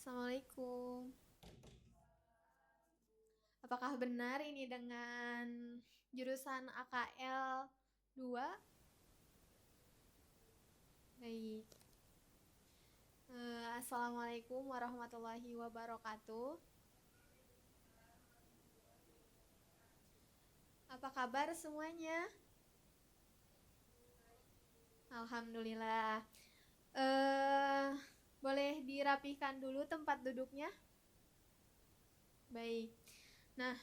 Assalamualaikum. Apakah benar ini dengan jurusan AKL 2? Baik. Assalamualaikum warahmatullahi wabarakatuh. Apa kabar semuanya? Alhamdulillah. Boleh dirapihkan dulu tempat duduknya? Baik. Nah,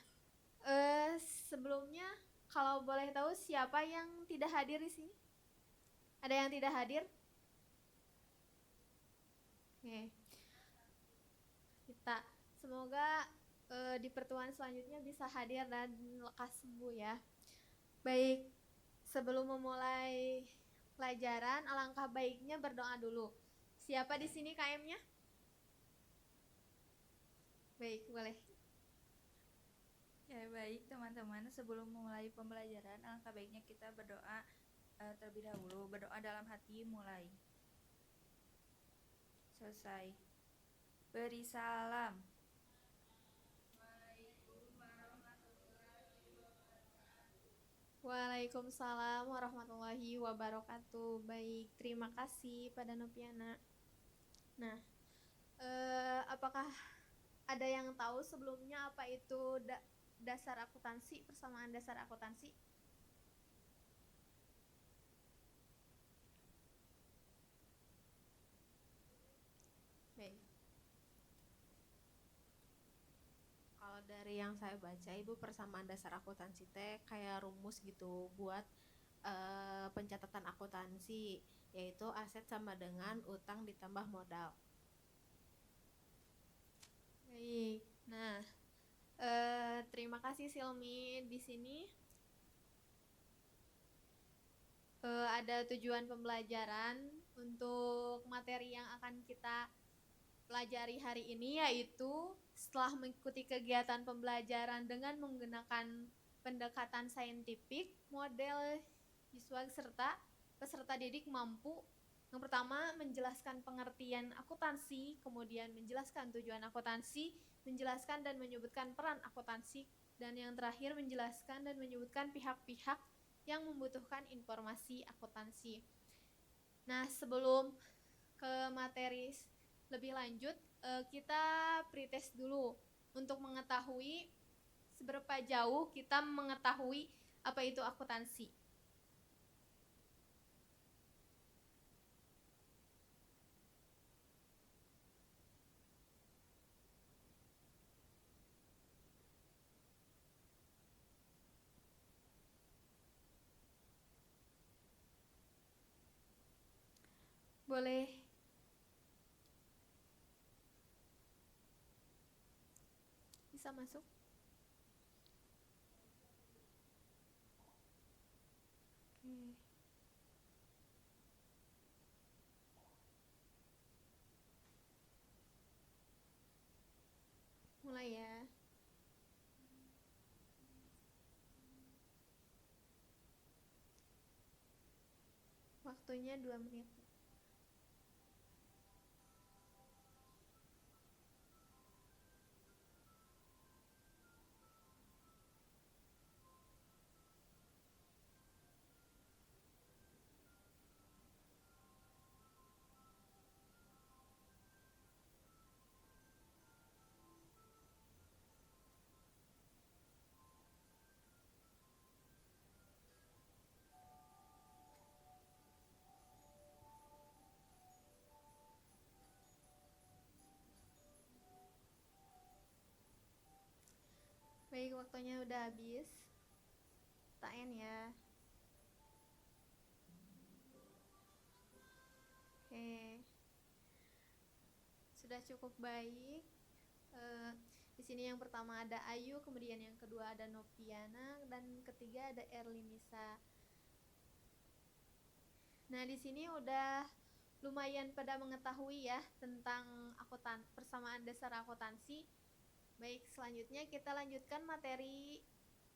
sebelumnya kalau boleh tahu siapa yang tidak hadir di sini? Ada yang tidak hadir? Oke. Kita semoga di pertemuan selanjutnya bisa hadir dan lekas sembuh ya. Baik, sebelum memulai pelajaran, alangkah baiknya berdoa dulu. Siapa di sini KM-nya? Baik, boleh. Ya, baik teman-teman, sebelum memulai pembelajaran, alangkah baiknya kita berdoa terlebih dahulu. Berdoa dalam hati, mulai. Selesai. Beri salam. Waalaikumsalam warahmatullahi wabarakatuh. Baik, terima kasih pada Nopiana. Nah, apakah ada yang tahu sebelumnya apa itu dasar akuntansi, persamaan dasar akuntansi? Baik. Kalau dari yang saya baca, Ibu, persamaan dasar akuntansi teh kayak rumus gitu buat pencatatan akuntansi, yaitu aset sama dengan utang ditambah modal. Baik. Nah, terima kasih Silmi. Di sini ada tujuan pembelajaran untuk materi yang akan kita pelajari hari ini, yaitu setelah mengikuti kegiatan pembelajaran dengan menggunakan pendekatan saintifik, model siswa serta peserta didik mampu yang pertama menjelaskan pengertian akuntansi, kemudian menjelaskan tujuan akuntansi, menjelaskan dan menyebutkan peran akuntansi, dan yang terakhir menjelaskan dan menyebutkan pihak-pihak yang membutuhkan informasi akuntansi. Nah, sebelum ke materi lebih lanjut, kita pretest dulu untuk mengetahui seberapa jauh kita mengetahui apa itu akuntansi. Boleh bisa masuk? Oke. Mulai ya. Waktunya 2 menit. Baik, waktunya udah habis. Taen ya. Oke. Sudah cukup baik. Di sini yang pertama ada Ayu, kemudian yang kedua ada Nopiana, dan ketiga ada Erlinisa. Nah, di sini udah lumayan pada mengetahui ya tentang persamaan dasar akuntansi. Baik, selanjutnya kita lanjutkan materi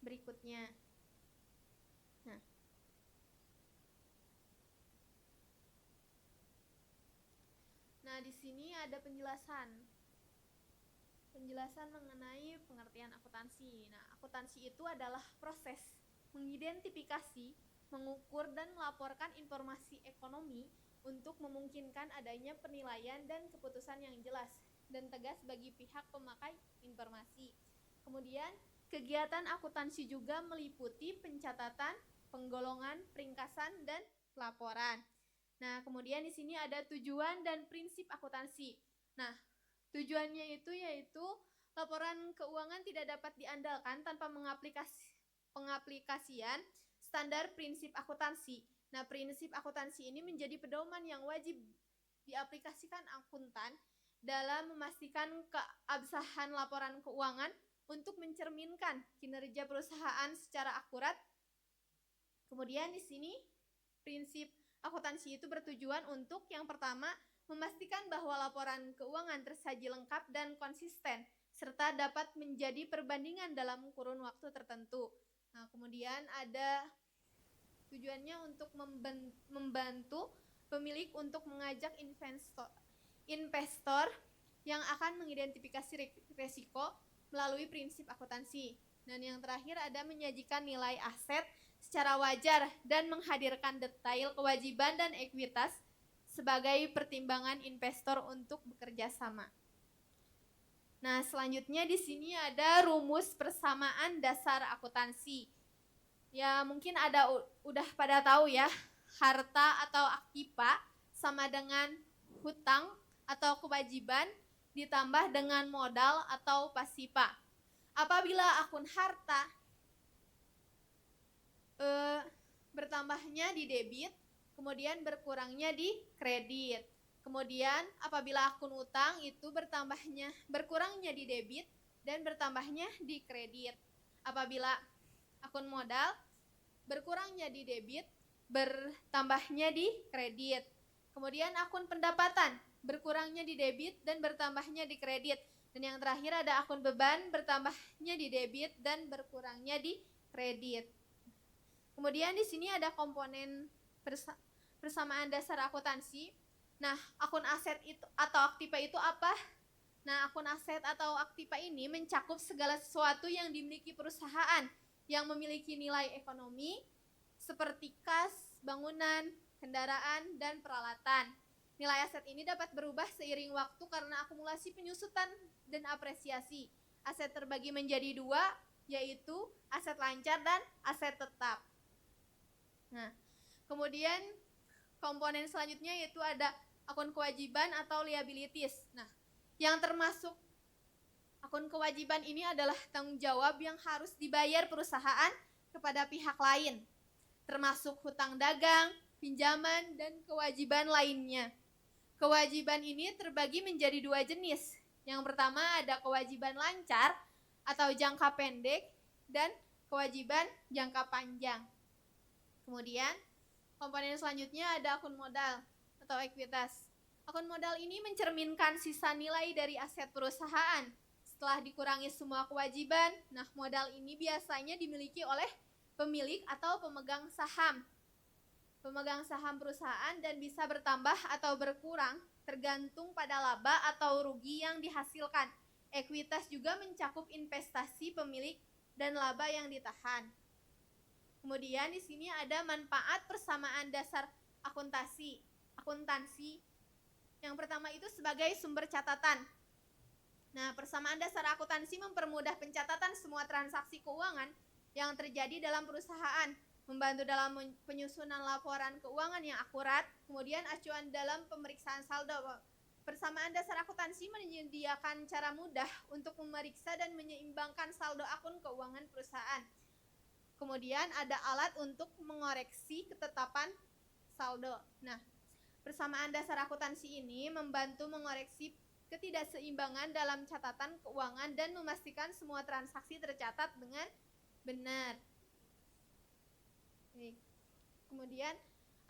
berikutnya. Nah, di sini ada penjelasan penjelasan mengenai pengertian akuntansi. Nah, akuntansi itu adalah proses mengidentifikasi, mengukur dan melaporkan informasi ekonomi untuk memungkinkan adanya penilaian dan keputusan yang jelas dan tegas bagi pihak pemakai informasi. Kemudian, kegiatan akuntansi juga meliputi pencatatan, penggolongan, peringkasan, dan pelaporan. Nah, kemudian di sini ada tujuan dan prinsip akuntansi. Nah, tujuannya itu yaitu laporan keuangan tidak dapat diandalkan tanpa pengaplikasian standar prinsip akuntansi. Nah, prinsip akuntansi ini menjadi pedoman yang wajib diaplikasikan akuntan dalam memastikan keabsahan laporan keuangan untuk mencerminkan kinerja perusahaan secara akurat. Kemudian di sini prinsip akuntansi itu bertujuan untuk yang pertama memastikan bahwa laporan keuangan tersaji lengkap dan konsisten serta dapat menjadi perbandingan dalam kurun waktu tertentu. Nah, kemudian ada tujuannya untuk membantu pemilik untuk mengajak investor yang akan mengidentifikasi resiko melalui prinsip akuntansi. Dan yang terakhir ada menyajikan nilai aset secara wajar dan menghadirkan detail kewajiban dan ekuitas sebagai pertimbangan investor untuk bekerja sama. Nah, selanjutnya di sini ada rumus persamaan dasar akuntansi. Ya, mungkin udah pada tahu ya, harta atau aktiva sama dengan hutang atau kewajiban ditambah dengan modal atau pasifa. Apabila akun harta bertambahnya di debit, kemudian berkurangnya di kredit. Kemudian apabila akun utang itu berkurangnya di debit dan bertambahnya di kredit. Apabila akun modal berkurangnya di debit, bertambahnya di kredit. Kemudian akun pendapatan berkurangnya di debit dan bertambahnya di kredit. Dan yang terakhir ada akun beban bertambahnya di debit dan berkurangnya di kredit. Kemudian di sini ada komponen persamaan dasar akuntansi. Nah, akun aset itu atau aktiva itu apa? Nah, akun aset atau aktiva ini mencakup segala sesuatu yang dimiliki perusahaan yang memiliki nilai ekonomi seperti kas, bangunan, kendaraan, dan peralatan. Nilai aset ini dapat berubah seiring waktu karena akumulasi penyusutan dan apresiasi. Aset terbagi menjadi dua, yaitu aset lancar dan aset tetap. Nah, kemudian komponen selanjutnya yaitu ada akun kewajiban atau liabilities. Nah, yang termasuk akun kewajiban ini adalah tanggung jawab yang harus dibayar perusahaan kepada pihak lain, termasuk hutang dagang, pinjaman, dan kewajiban lainnya. Kewajiban ini terbagi menjadi dua jenis. Yang pertama ada kewajiban lancar atau jangka pendek dan kewajiban jangka panjang. Kemudian komponen selanjutnya ada akun modal atau ekuitas. Akun modal ini mencerminkan sisa nilai dari aset perusahaan setelah dikurangi semua kewajiban. Nah, modal ini biasanya dimiliki oleh pemilik atau pemegang saham perusahaan dan bisa bertambah atau berkurang tergantung pada laba atau rugi yang dihasilkan. Ekuitas juga mencakup investasi pemilik dan laba yang ditahan. Kemudian di sini ada manfaat persamaan dasar akuntansi. Yang pertama itu sebagai sumber catatan. Nah, persamaan dasar akuntansi mempermudah pencatatan semua transaksi keuangan yang terjadi dalam perusahaan, membantu dalam penyusunan laporan keuangan yang akurat, kemudian acuan dalam pemeriksaan saldo. Persamaan dasar akuntansi menyediakan cara mudah untuk memeriksa dan menyeimbangkan saldo akun keuangan perusahaan. Kemudian ada alat untuk mengoreksi ketetapan saldo. Nah, persamaan dasar akuntansi ini membantu mengoreksi ketidakseimbangan dalam catatan keuangan dan memastikan semua transaksi tercatat dengan benar. Kemudian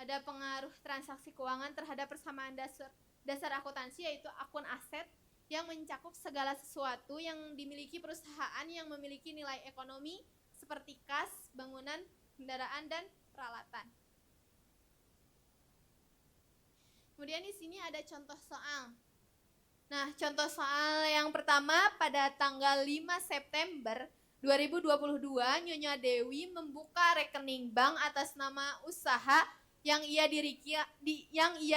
ada pengaruh transaksi keuangan terhadap persamaan dasar akuntansi, yaitu akun aset yang mencakup segala sesuatu yang dimiliki perusahaan yang memiliki nilai ekonomi seperti kas, bangunan, kendaraan, dan peralatan. Kemudian di sini ada contoh soal. Nah, contoh soal yang pertama pada tanggal 5 September 2022, Nyonya Dewi membuka rekening bank atas nama usaha yang ia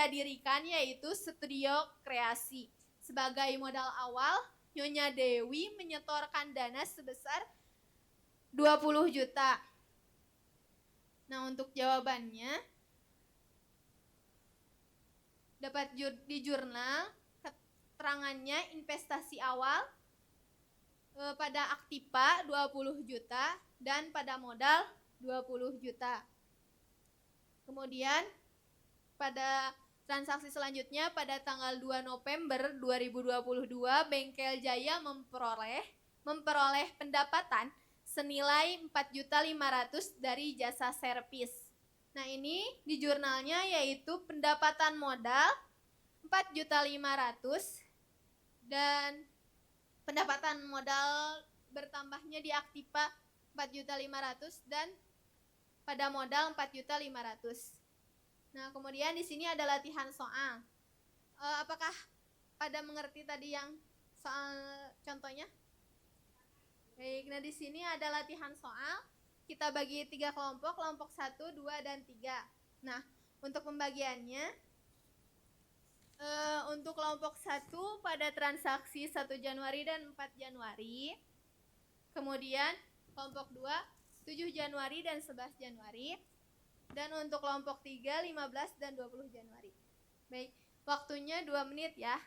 dirikan yaitu Studio Kreasi. Sebagai modal awal, Nyonya Dewi menyetorkan dana sebesar 20 juta. Nah, untuk jawabannya dapat di jurnal keterangannya investasi awal pada Aktiva 20 juta dan pada modal 20 juta. Kemudian pada transaksi selanjutnya pada tanggal 2 November 2022 Bengkel Jaya memperoleh pendapatan senilai 4.500.000 dari jasa servis. Nah, ini di jurnalnya yaitu pendapatan modal 4.500.000 dan pendapatan modal bertambahnya di Aktiva 4.500.000 dan pada modal 4.500.000. Nah, kemudian di sini ada latihan soal. Apakah pada mengerti tadi yang soal contohnya? Baik, nah di sini ada latihan soal. Kita bagi 3 kelompok, kelompok 1, 2, dan 3. Nah, untuk pembagiannya, untuk kelompok 1 pada transaksi 1 Januari dan 4 Januari. Kemudian kelompok 2, 7 Januari dan 11 Januari. Dan untuk kelompok 3, 15 dan 20 Januari. Baik, waktunya 2 menit ya.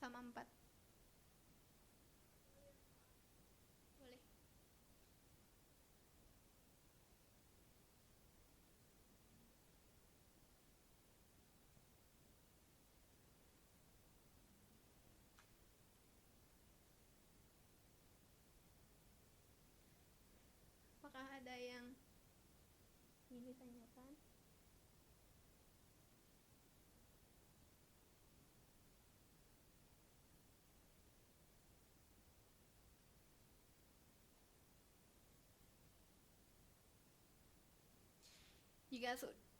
Sama 4. Boleh. Apakah ada yang ingin ditanyakan?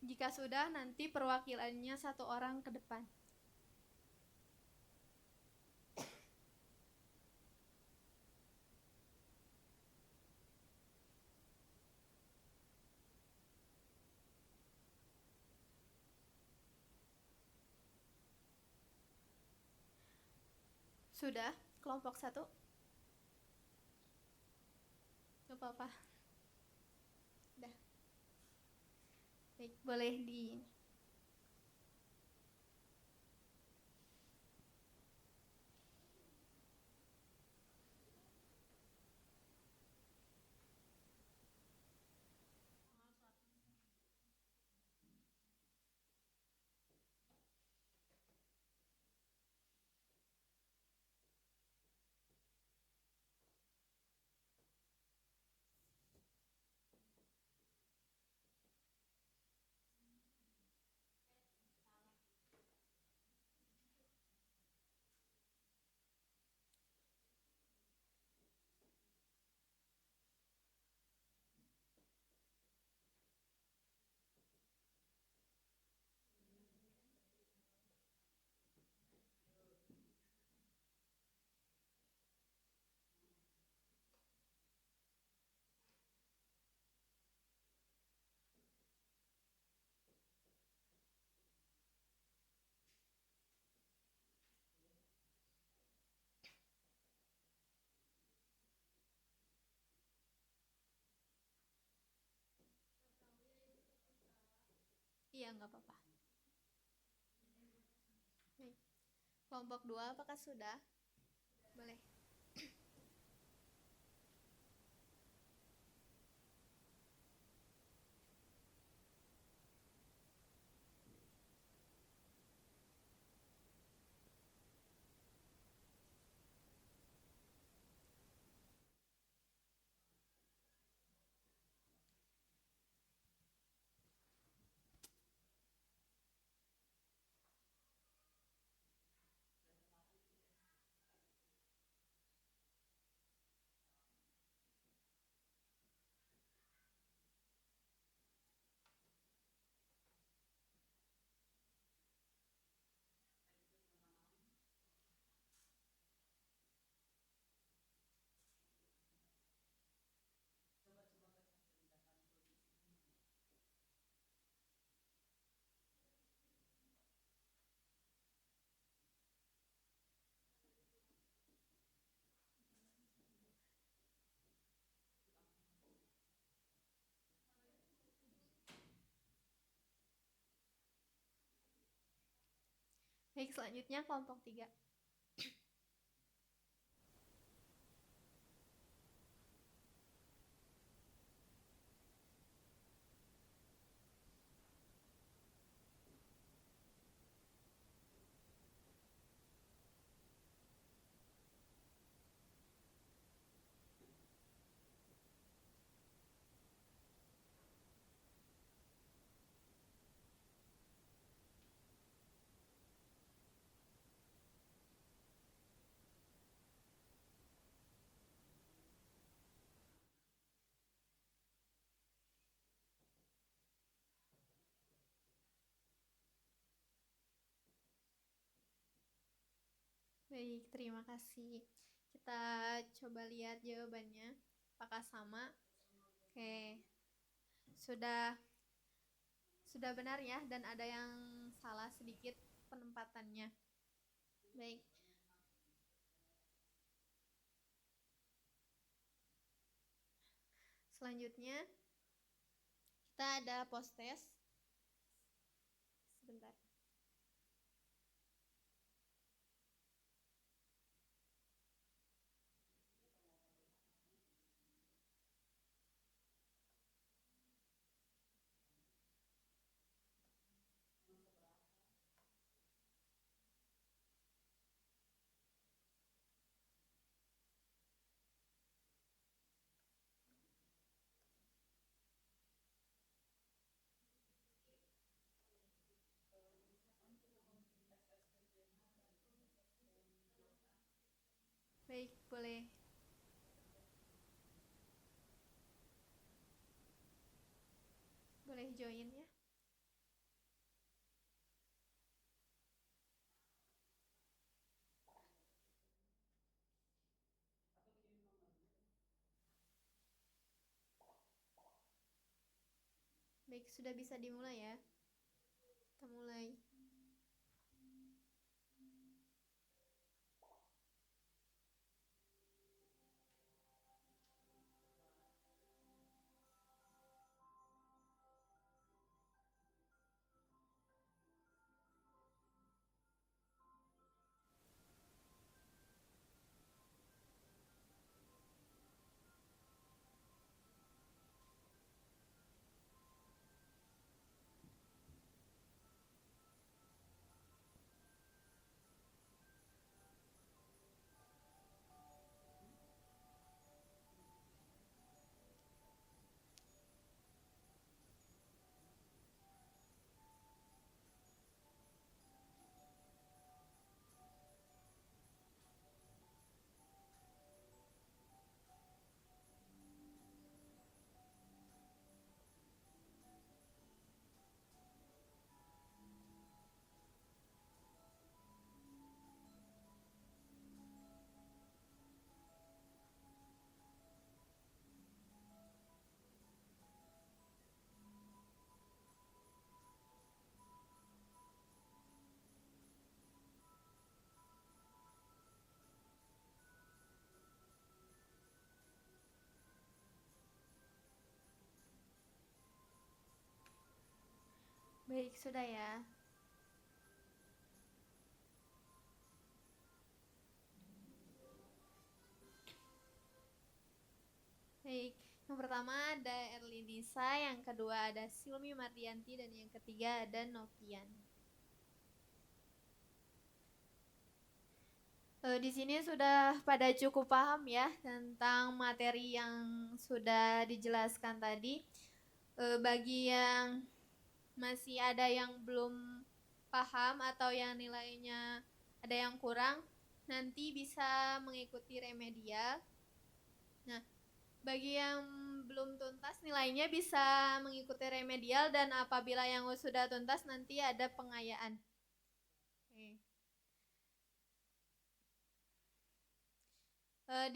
Jika sudah, nanti perwakilannya 1 orang ke depan. Sudah, kelompok 1? Gak apa-apa. Udah. Baik, boleh di Iya, nggak apa-apa. Baik. Kelompok 2 apakah sudah? Boleh. Baik, selanjutnya kelompok 3. Baik, terima kasih. Kita coba lihat jawabannya. Apakah sama? Oke. Sudah benar ya, dan ada yang salah sedikit penempatannya. Baik. Selanjutnya kita ada post test. Sebentar. Baik, boleh. Boleh join ya. Baik, sudah bisa dimulai ya. Kita mulai. Baik, sudah ya. Baik, yang pertama ada Erlinisa, yang kedua ada Silmi Mardianti, dan yang ketiga ada Novian. Di sini sudah pada cukup paham ya tentang materi yang sudah dijelaskan tadi. Bagi yang masih ada yang belum paham atau yang nilainya ada yang kurang, nanti bisa mengikuti remedial. Nah, bagi yang belum tuntas nilainya bisa mengikuti remedial, dan apabila yang sudah tuntas nanti ada pengayaan. Oke.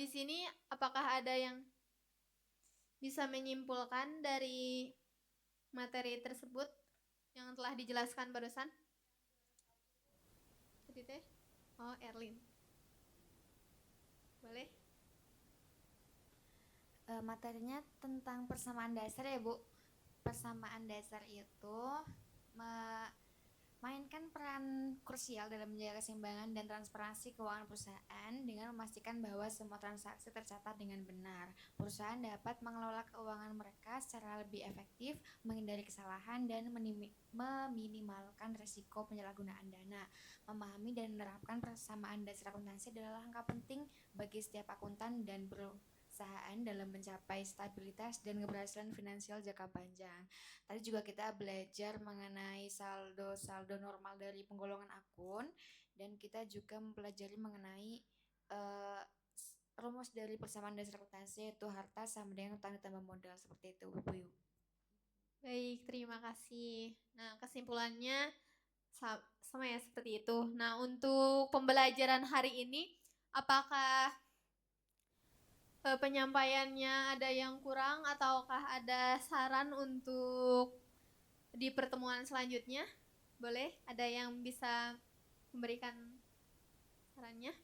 Di sini apakah ada yang bisa menyimpulkan dari materi tersebut yang telah dijelaskan barusan? Tadi teh? Oh, Erlin. Boleh? Materinya tentang persamaan dasar ya Bu. Persamaan dasar itu mainkan peran krusial dalam menjaga keseimbangan dan transparansi keuangan perusahaan dengan memastikan bahwa semua transaksi tercatat dengan benar. Perusahaan dapat mengelola keuangan mereka secara lebih efektif, menghindari kesalahan, dan meminimalkan risiko penyalahgunaan dana. Memahami dan menerapkan persamaan dasar akuntansi adalah langkah penting bagi setiap akuntan dan perusahaan dalam mencapai stabilitas dan keberhasilan finansial jangka panjang. Tadi juga kita belajar mengenai saldo normal dari penggolongan akun, dan kita juga mempelajari mengenai rumus dari persamaan dasar akuntansi, yaitu harta sama dengan utang ditambah modal, seperti itu Bu Yu. Baik, terima kasih. Nah, kesimpulannya sama ya seperti itu. Nah, untuk pembelajaran hari ini, apakah penyampaiannya ada yang kurang ataukah ada saran untuk di pertemuan selanjutnya? Boleh? Ada yang bisa memberikan sarannya?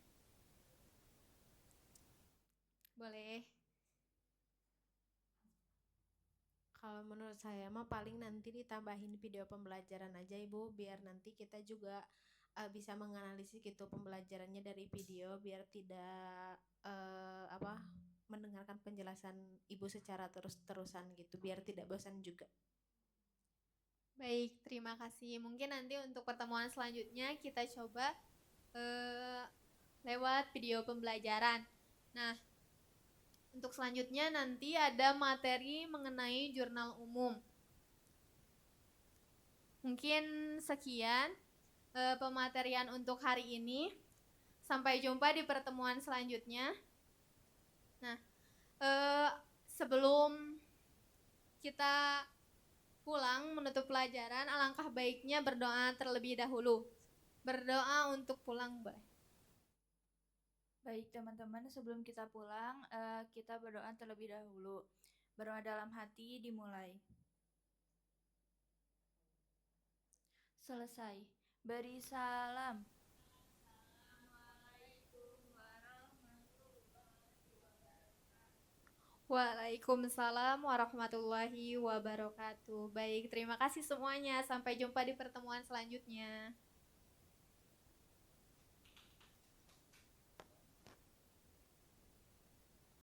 Boleh. Kalau menurut saya mah paling nanti ditambahin video pembelajaran aja Ibu, biar nanti kita juga bisa menganalisis gitu pembelajarannya dari video, biar tidak mendengarkan penjelasan Ibu secara terus-terusan gitu, biar tidak bosan juga. Baik, terima kasih. Mungkin nanti untuk pertemuan selanjutnya kita coba lewat video pembelajaran. Nah, untuk selanjutnya nanti ada materi mengenai jurnal umum. Mungkin sekian pematerian untuk hari ini. Sampai jumpa di pertemuan selanjutnya. Nah, sebelum kita pulang menutup pelajaran, alangkah baiknya berdoa terlebih dahulu. Berdoa untuk pulang, boleh. Baik teman-teman, sebelum kita pulang, kita berdoa terlebih dahulu. Berdoa dalam hati dimulai. Selesai. Beri salam. Waalaikumsalam warahmatullahi wabarakatuh. Baik, terima kasih semuanya. Sampai jumpa di pertemuan selanjutnya.